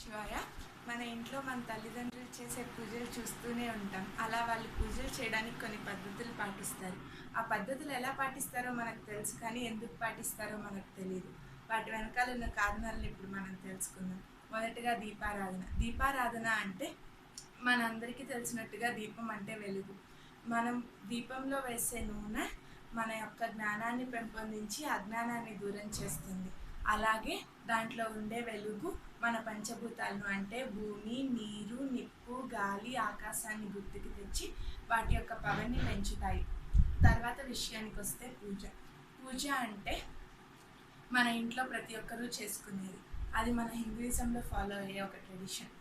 శివాయ. మన ఇంట్లో మన తల్లిదండ్రులు చేసే పూజలు చూస్తూనే ఉంటాం. అలా వాళ్ళు పూజలు చేయడానికి కొన్ని పద్ధతులు పాటిస్తారు. ఆ పద్ధతులు ఎలా పాటిస్తారో మనకు తెలుసు, కానీ ఎందుకు పాటిస్తారో మనకు తెలియదు. వాటి వెనకాల ఉన్న కారణాలను ఇప్పుడు మనం తెలుసుకుందాం. మొదటగా దీపారాధన. దీపారాధన అంటే మనందరికీ తెలిసినట్టుగా దీపం అంటే వెలుగు. మనం దీపంలో వేసే నూనె మన యొక్క జ్ఞానాన్ని పెంపొందించి అజ్ఞానాన్ని దూరం చేస్తుంది. అలాగే దాంట్లో ఉండే వెలుగు మన పంచభూతాలను అంటే భూమి, నీరు, నిప్పు, గాలి, ఆకాశాన్ని గుర్తుకు తెచ్చి వాటి యొక్క పవర్ని పెంచుతాయి. తర్వాత విషయానికి వస్తే పూజ. పూజ అంటే మన ఇంట్లో ప్రతి ఒక్కరూ చేసుకునేది. అది మన హిందూయిజంలో ఫాలో అయ్యే ఒక ట్రెడిషన్.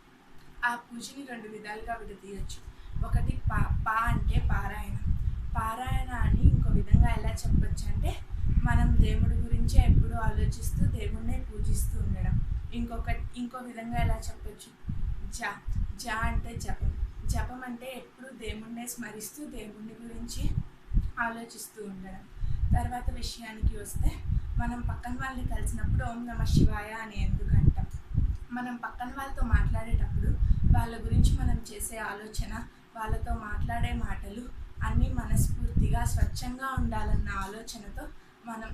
ఆ పూజని 2 విధాలుగా విడదీయచ్చు. ఒకటి పా అంటే పారాయణ. పారాయణ అని ఇంకో విధంగా ఎలా చెప్పొచ్చు అంటే మనం దేవుడి గురించే ఎప్పుడూ ఆలోచిస్తూ దేవుణ్ణే పూజిస్తూ ఉండడం. ఇంకో విధంగా ఎలా చెప్పొచ్చు, జ అంటే జపం. జపం అంటే ఎప్పుడు దేవుణ్ణే స్మరిస్తూ దేవుడి గురించి ఆలోచిస్తూ ఉండడం. తర్వాత విషయానికి వస్తే మనం పక్కన వాళ్ళని కలిసినప్పుడు ఓం నమః శివాయ అని ఎందుకు అంటాం? మనం పక్కన వాళ్ళతో మాట్లాడేటప్పుడు వాళ్ళ గురించి మనం చేసే ఆలోచన, వాళ్ళతో మాట్లాడే మాటలు అన్నీ మనస్ఫూర్తిగా స్వచ్ఛంగా ఉండాలన్న ఆలోచనతో మనం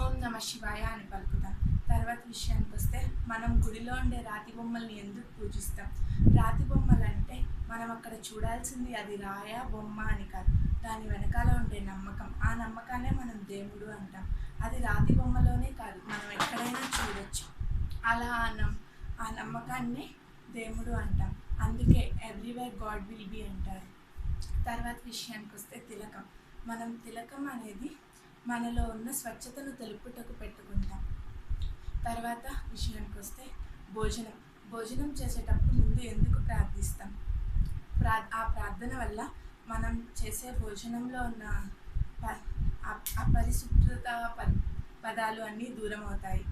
ఓం నమః శివాయ అని పలుకుతాం. తర్వాత విషయానికి వస్తే మనం గుడిలో ఉండే రాతి బొమ్మల్ని ఎందుకు పూజిస్తాం? రాతి బొమ్మలు అంటే మనం అక్కడ చూడాల్సింది అది రాయ బొమ్మ అని కాదు, దాని వెనకాల ఉండే నమ్మకం. ఆ నమ్మకాన్నే మనం దేవుడు అంటాం. అది రాతి బొమ్మలోనే కాదు, మనం ఎక్కడైనా చూడొచ్చు. అలా ఆ నమ్మకాన్ని దేవుడు అంటాం. అందుకే ఎవ్రీవేర్ గాడ్ విల్ బి అంటారు. తర్వాత విషయానికి వస్తే తిలకం. మనం తిలకం అనేది మనలో ఉన్న స్వచ్ఛతను తెలుపుటకు పెట్టుకుంటాం. తర్వాత విషయానికి వస్తే భోజనం. భోజనం చేసేటప్పుడు ముందు ఎందుకు ప్రార్థిస్తాం? ఆ ప్రార్థన వల్ల మనం చేసే భోజనంలో ఉన్న అపరిశుభ్రత పదాలు అన్నీ దూరం అవుతాయి.